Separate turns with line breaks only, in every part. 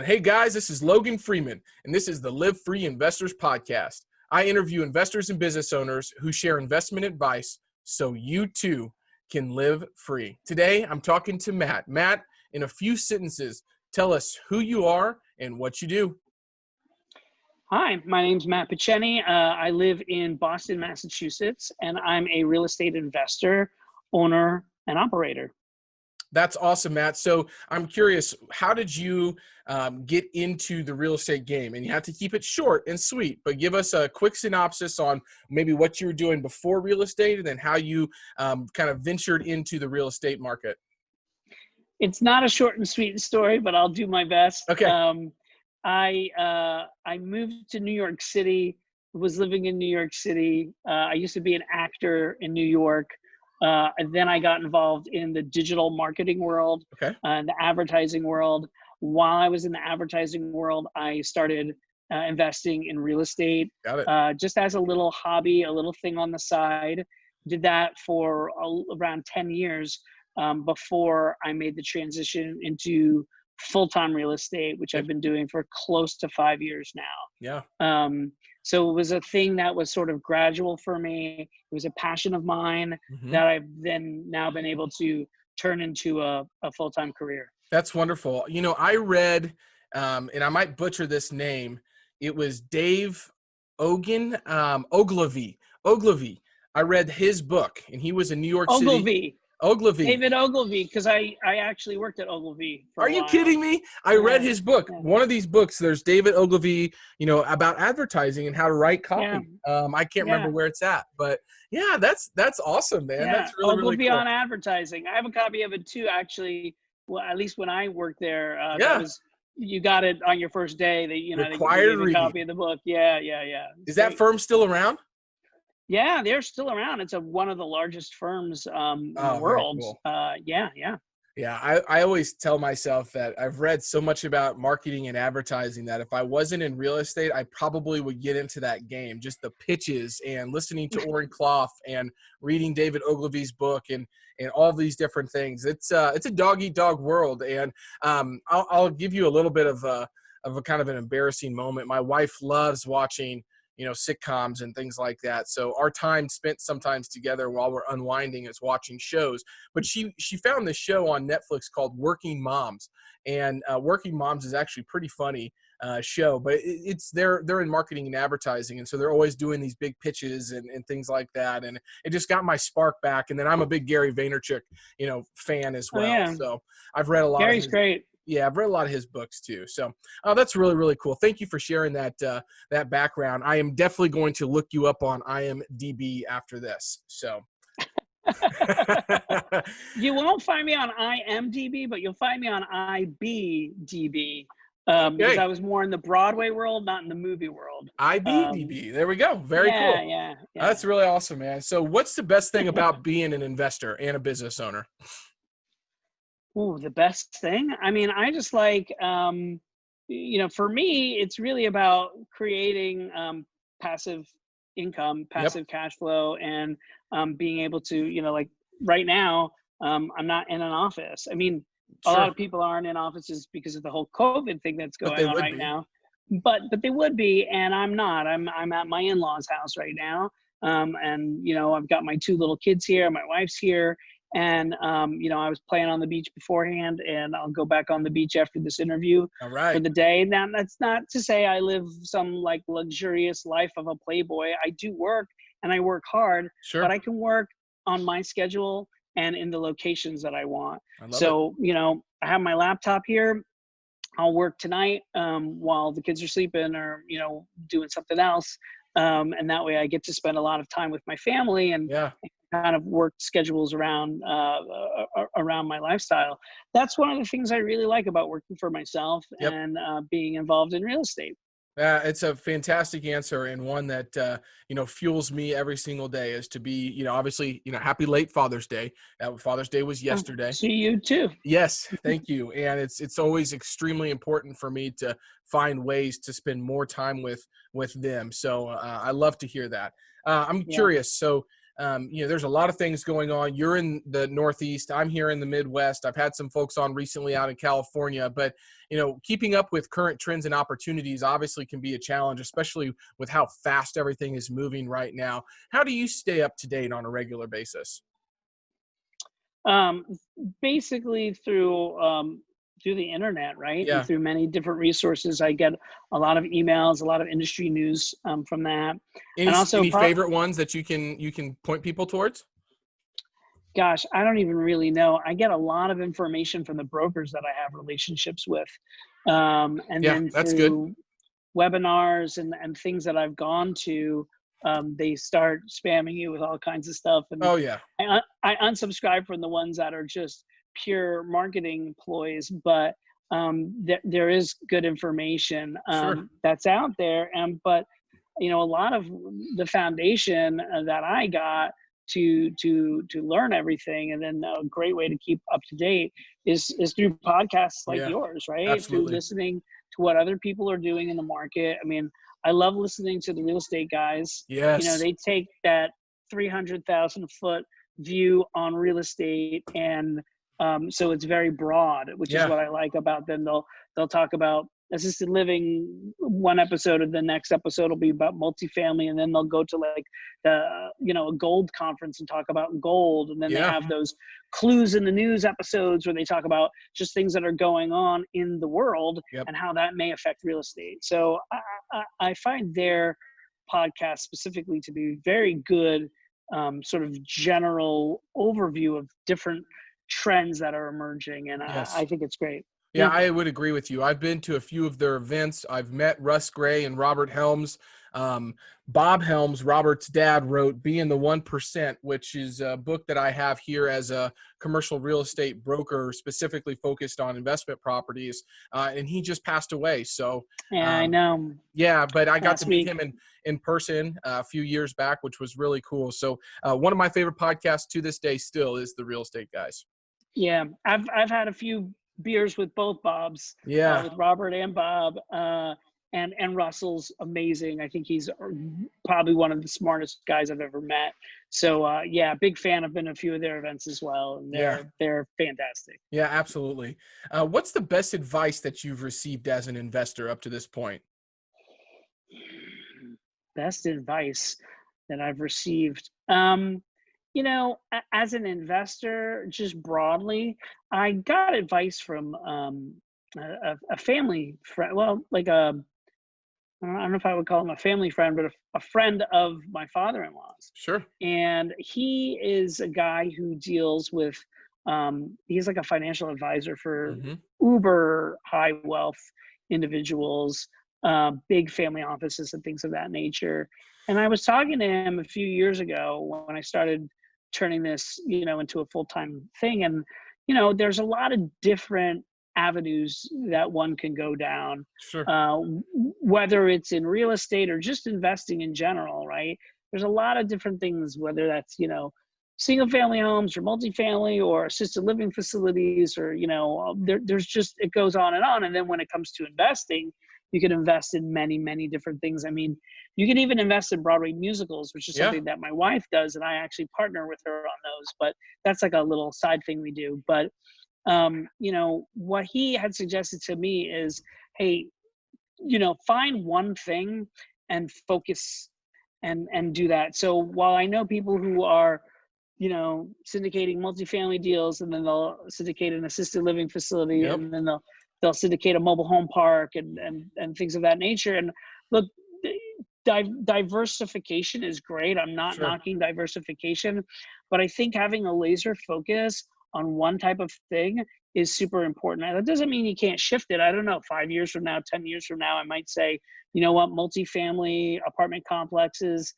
Hey guys, this is Logan Freeman, and this is the LiveFree Investors Podcast. I interview investors and business owners who share investment advice so you too can live free. Today, I'm talking to Matt. Matt, in a few sentences, tell us who you are and what you do.
Hi, my name's Matt Picheny. I live in Boston, Massachusetts, and I'm a real estate investor, owner, and operator.
That's awesome, Matt. So I'm curious, how did you get into the real estate game? And you have to keep it short and sweet, but give us a quick synopsis on maybe what you were doing before real estate and then how you kind of ventured into the real estate market.
It's not a short and sweet story, but I'll do my best.
Okay.
I moved to New York City, was living in New York City. I used to be an actor in New York. And then I got involved in the digital marketing world, the advertising world. While I was in the advertising world, I started investing in real estate, just as a little hobby, a little thing on the side. Did that for around 10 years before I made the transition into full-time real estate, which I've been doing for close to 5 years now. So it was a thing that was sort of gradual for me. It was a passion of mine that I've then now been able to turn into a full-time career.
That's wonderful. You know, I read, and I might butcher this name, it was Dave Ogilvy. I read his book, and he was in New York City. Ogilvy.
David Ogilvy, because I actually worked at Ogilvy for
Are
a
you
while.
kidding me? I read his book. One of these books, there's David Ogilvy, about advertising and how to write copy. I can't remember where it's at, but yeah, that's awesome, man. That's really,
Ogilvy
really cool.
on advertising. I have a copy of it too, actually. Well, at least when I worked there, you got it on your first day. They gave you a copy of the book. Yeah.
Is that firm still around?
Yeah, they're still around. It's one of the largest firms in the world.
Cool.
Yeah.
I always tell myself that I've read so much about marketing and advertising that if I wasn't in real estate, I probably would get into that game. Just the pitches and listening to Oren Clough and reading David Ogilvy's book and all these different things. It's a dog-eat-dog world. And I'll give you a little bit of a kind of an embarrassing moment. My wife loves watching sitcoms and things like that. So our time spent sometimes together while we're unwinding is watching shows. But she found this show on Netflix called Working Moms. And Working Moms is actually pretty funny show, but they're in marketing and advertising. And so they're always doing these big pitches and things like that. And it just got my spark back. And then I'm a big Gary Vaynerchuk, fan as well.
Oh, yeah.
So I've read a lot.
Gary's great.
Yeah, I've read a lot of his books too. So that's really, really cool. Thank you for sharing that background. I am definitely going to look you up on IMDb after this. So
you won't find me on IMDb, but you'll find me on IBDB because I was more in the Broadway world, not in the movie world.
IBDB. There we go. Very cool.
Yeah.
That's really awesome, man. So what's the best thing about being an investor and a business owner?
Ooh, the best thing? I mean, I just like, for me, it's really about creating passive income, passive cash flow, and being able to, like right now, I'm not in an office. I mean, a lot of people aren't in offices because of the whole COVID thing that's going on right now. But they would be, and I'm not. I'm at my in-laws' house right now, and I've got my 2 little kids here, my wife's here. And, I was playing on the beach beforehand, and I'll go back on the beach after this interview for the day. Now, that's not to say I live some like luxurious life of a playboy. I do work, and I work hard, but I can work on my schedule and in the locations that I want. So, I have my laptop here. I'll work tonight while the kids are sleeping or, doing something else. And that way I get to spend a lot of time with my family and kind of work schedules around my lifestyle. That's one of the things I really like about working for myself and being involved in real estate.
It's a fantastic answer, and one that fuels me every single day is to be, obviously, happy late Father's Day. Father's Day was yesterday.
To you too.
Yes, thank you. And it's always extremely important for me to find ways to spend more time with them. So I love to hear that. I'm curious. So There's a lot of things going on. You're in the Northeast. I'm here in the Midwest. I've had some folks on recently out in California, but keeping up with current trends and opportunities obviously can be a challenge, especially with how fast everything is moving right now. How do you stay up to date on a regular basis?
Um, Basically through the internet, right, and
Yeah.
through many different resources. I get a lot of emails, a lot of industry news from that,
Any
and also,
any favorite ones that you can point people towards?
gosh, I don't even really know. I get a lot of information from the brokers that I have relationships with, and
Yeah,
then
that's good.
through webinars and things that I've gone to, they start spamming you with all kinds of stuff, and
Oh yeah.
I unsubscribe from the ones that are just pure marketing ploys. But there is good information
Sure.
that's out there, and but a lot of the foundation that I got to learn everything, and then a great way to keep up to date is through podcasts like
Yeah,
yours, right? Through
absolutely.
listening to what other people are doing in the market. I mean, I love listening to the real estate guys.
Yes.
They take that 300,000-foot view on real estate, and so it's very broad, which is
Yeah.
what I like about them. They'll talk about assisted living one episode, and the next episode will be about multifamily, and then they'll go to like the a gold conference and talk about gold, and then they
Yeah.
have those clues in the news episodes where they talk about just things that are going on in the world
Yep.
and how that may affect real estate. So I find their podcast specifically to be very good, sort of general overview of different trends that are emerging, and
Yes.
I think it's great.
Yeah,
Yeah.
I would agree with you. I've been to a few of their events. I've met Russ Gray and Robert Helms. Um, Bob Helms, Robert's dad, wrote Being the 1%, which is a book that I have here as a commercial real estate broker specifically focused on investment properties. And he just passed away. So,
Yeah, I
um,
know.
yeah, but I got to
Last
meet
week.
him in person a few years back, which was really cool. So one of my favorite podcasts to this day still is The Real Estate Guys.
Yeah, I've had a few beers with both Bobs,
Yeah.
with Robert and Bob, and Russell's amazing. I think he's probably one of the smartest guys I've ever met. So yeah, big fan. I've been to a few of their events as well, and
Yeah.
they're fantastic.
Yeah, absolutely. What's the best advice that you've received as an investor up to this point?
Best advice that I've received. As an investor, just broadly, I got advice from a family friend. Well, like I don't know if I would call him a family friend, but a friend of my father-in-law's.
Sure.
And he is a guy who deals with, he's like a financial advisor for
Hmm.
uber high wealth individuals, big family offices and things of that nature. And I was talking to him a few years ago when I started turning this, into a full-time thing. And, there's a lot of different avenues that one can go down,
Sure.
whether it's in real estate or just investing in general, right? There's a lot of different things, whether that's, single family homes or multifamily or assisted living facilities, or, there's just, it goes on and on. And then when it comes to investing, you can invest in many, many different things. I mean, you can even invest in Broadway musicals, which is
Yeah.
something that my wife does, and I actually partner with her on those, but that's like a little side thing we do. But what he had suggested to me is, hey, find one thing and focus and do that. So while I know people who are, syndicating multifamily deals, and then they'll syndicate an assisted living facility,
Yep.
and then they'll syndicate a mobile home park and things of that nature. And look, diversification is great. I'm not
Sure.
knocking diversification, but I think having a laser focus on one type of thing is super important. And that doesn't mean you can't shift it. I don't know, 5 years from now, 10 years from now, I might say, you know what, multifamily apartment complexes,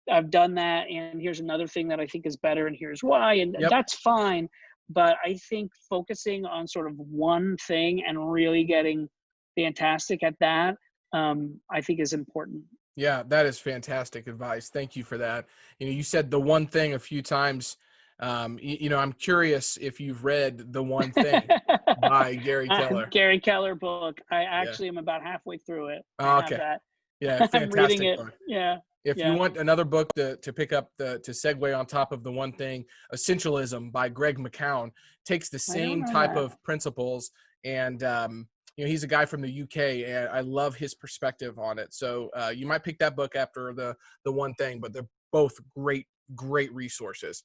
I've done that, and here's another thing that I think is better, and here's why, and
Yep.
that's fine. But I think focusing on sort of one thing and really getting fantastic at that, I think is important.
Yeah, that is fantastic advice. Thank you for that. You said the one thing a few times. I'm curious if you've read The One Thing by Gary Keller.
Gary Keller book. I
Yeah.
actually am about halfway through it. I
Oh,
have
okay.
that.
Yeah,
I'm reading
fantastic
it.
book.
Yeah.
If you want another book to pick up to segue on top of the one thing, Essentialism by Greg McKeown takes the same type of principles, and he's a guy from the UK, and I love his perspective on it. So you might pick that book after the one thing, but they're both great resources.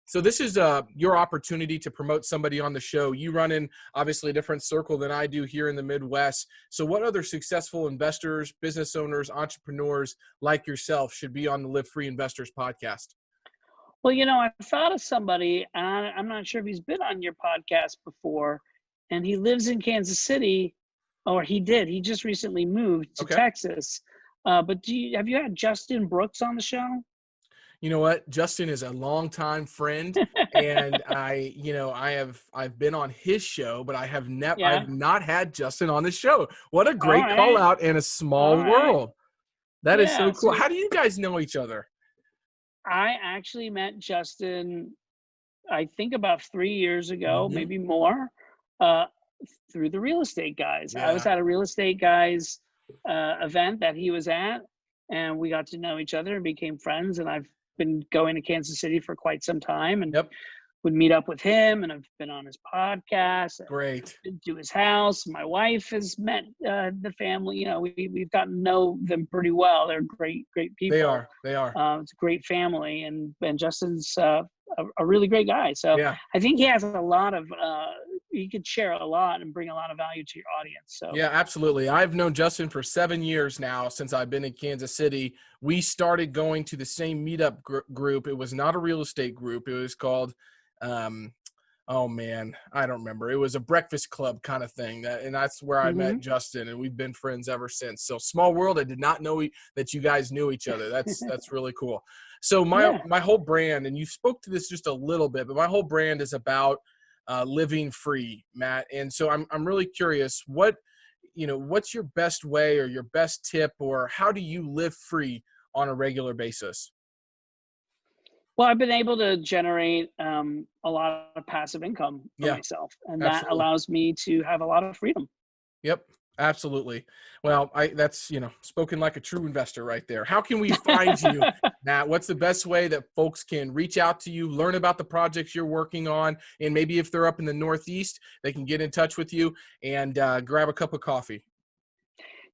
So this is your opportunity to promote somebody on the show. You run in obviously a different circle than I do here in the Midwest. So what other successful investors, business owners, entrepreneurs like yourself should be on the Live Free Investors podcast?
Well, I thought of somebody, and I'm not sure if he's been on your podcast before, and he lives in Kansas City, or he did. He just recently moved to Texas. But have you had Justin Brooks on the show?
You know what? Justin is a longtime friend, and I've been on his show, but I've not had Justin on the show. What a great call out in a small world. That is so cool. How do you guys know each other?
I actually met Justin, I think about 3 years ago, maybe more, through the real estate guys. I was at a real estate guys event that he was at, and we got to know each other and became friends. And I've been going to Kansas City for quite some time, and would meet up with him, and I've been on his podcast.
Great.
Been to his house. My wife has met the family. We've gotten to know them pretty well. They're great people.
They are.
It's a great family, and Justin's a really great guy. So I think he has a lot of he could share a lot and bring a lot of value to your audience. So
yeah, absolutely. I've known Justin for 7 years now, since I've been in Kansas City. We started going to the same meetup group. It was not a real estate group. It was called oh man, I don't remember. It was a breakfast club kind of thing, and that's where I met Justin, and we've been friends ever since. So small world. I did not know that you guys knew each other. That's really cool. So my whole brand, and you spoke to this just a little bit, but my whole brand is about living free, Matt. And so I'm really curious, what's your best way or your best tip, or how do you live free on a regular basis?
Well, I've been able to generate a lot of passive income for myself, and that allows me to have a lot of freedom.
Yep, absolutely. Well, that's spoken like a true investor right there. How can we find you, Matt? What's the best way that folks can reach out to you, learn about the projects you're working on, and maybe if they're up in the Northeast, they can get in touch with you and grab a cup of coffee?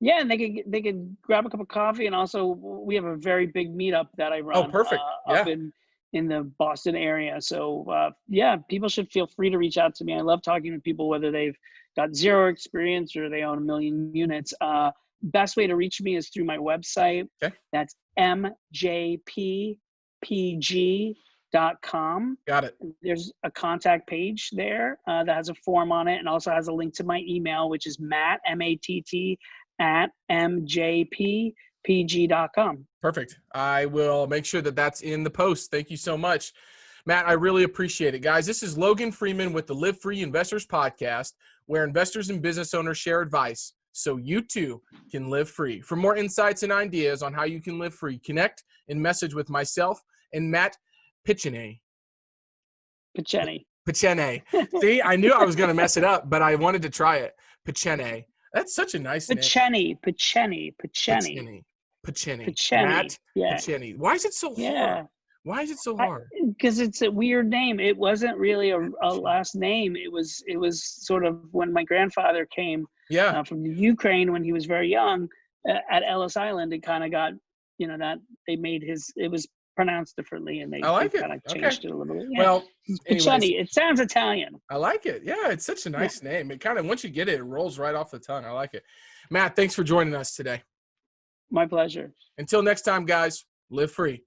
Yeah, and they could grab a cup of coffee, and also we have a very big meetup that I run.
Oh, perfect.
Up in the Boston area. So people should feel free to reach out to me. I love talking to people, whether they've got zero experience or they own 1 million units. Best way to reach me is through my website. Okay. That's mjppg.com.
Got it.
There's a contact page there that has a form on it, and also has a link to my email, which is Matt, M-A-T-T, at mjppg.com.
Perfect. I will make sure that that's in the post. Thank you so much, Matt. I really appreciate it, guys. This is Logan Freeman with the Live Free Investors Podcast, where investors and business owners share advice so you too can live free. For more insights and ideas on how you can live free, connect and message with myself and Matt Picheny.
Picheny.
See, I knew I was going to mess it up, but I wanted to try it. Picheny. That's such a nice name.
Picheny.
Matt Picheny. Why is it so hard? Why is it so hard?
Because it's a weird name. It wasn't really a last name. It was sort of when my grandfather came from the Ukraine when he was very young at Ellis Island. It kind of got, that they made it was pronounced differently, and they kind of changed it a little bit. Yeah.
Well,
Picheny. It sounds Italian.
I like it. Yeah, it's such a nice name. It kind of, once you get it, it rolls right off the tongue. I like it. Matt, thanks for joining us today.
My pleasure.
Until next time, guys, live free.